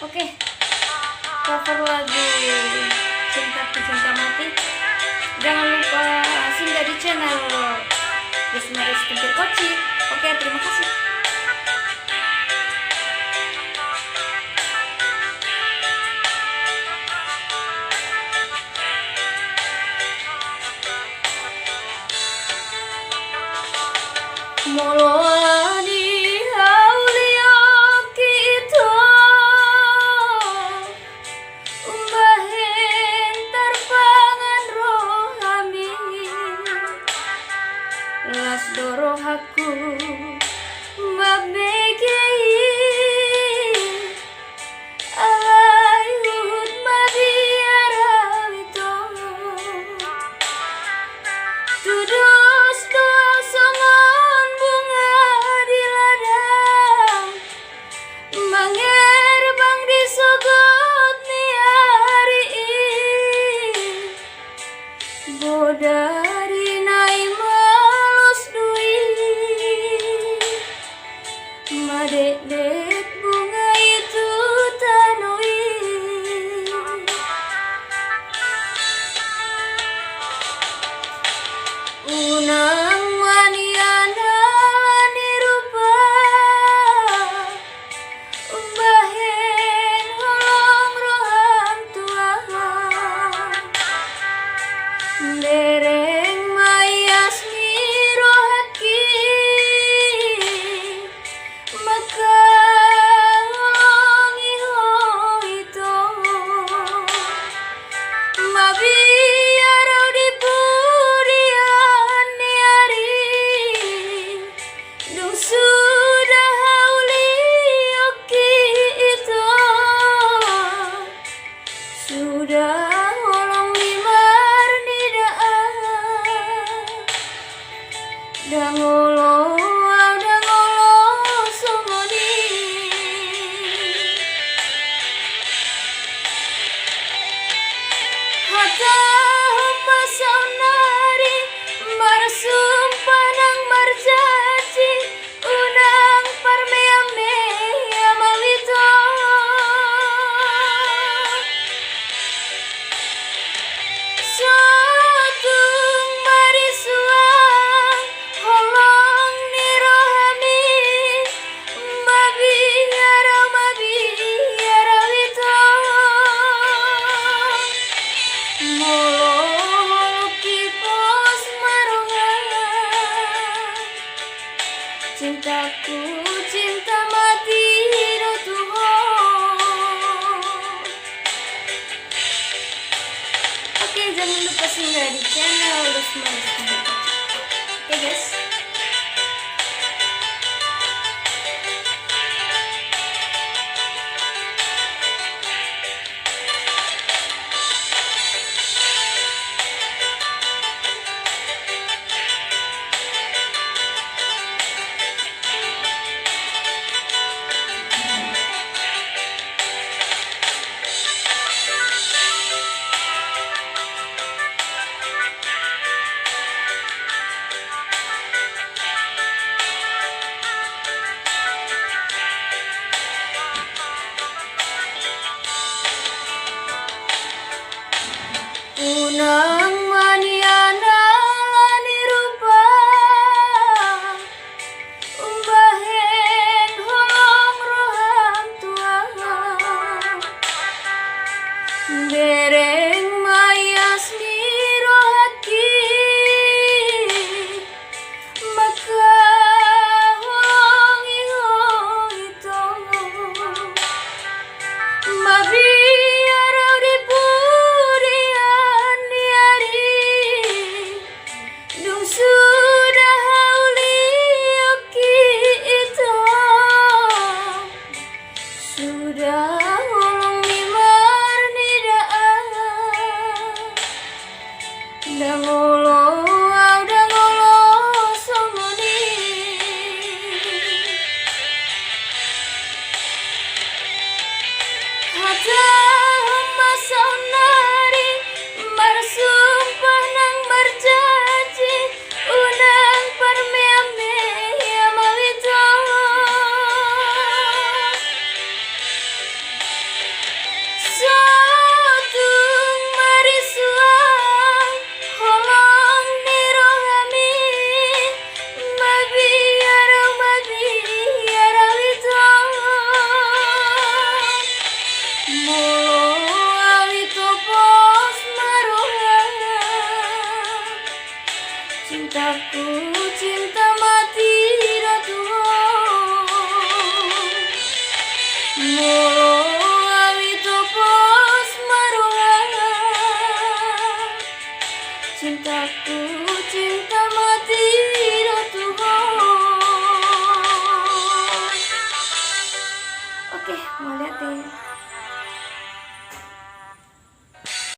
Oke, cover lagu Cintaku Cinta Mati. Jangan lupa singgah di channel Desmaris Pintir Koci. Oke, terima kasih. Molani haulia kita umbahen tarpangan rohami las dorohaku mabegei alayut mabiarawito tudus doa songon bunga di ladang mangerbang di sogot ni hari bodari nai malos dui madek-dek bunga itu tanui unang waniana nirupa umbahen holong roham tua dereng mayas mirohaki maka holongi hoito mabiarau di budian niari dung sudah hauli oki itu sudah holong limar nidaan dangolo songoni hata hamba saunari marsumpah nang marjanji unang parmeame amawito sotung marisuang holong nirohami mabiarawito molo kipos marongan cintaku cinta mati do Tuhan. Oke, jangan lupa singgah di channel Desmaris Pintir Koci. Oke guys. Unang waniana nirupa umbahen holong roham tua dereng mayas mirohaki maka holongi hoito mabiarau di budian niari dung sudah hauli oki itu sudah holong limar nidaan dangolo songoni hata hamba saunari marsumpah nang marjanji unang parmeame amawito cintaku, cinta mati oh Tuhan. Oke, mau lihat deh.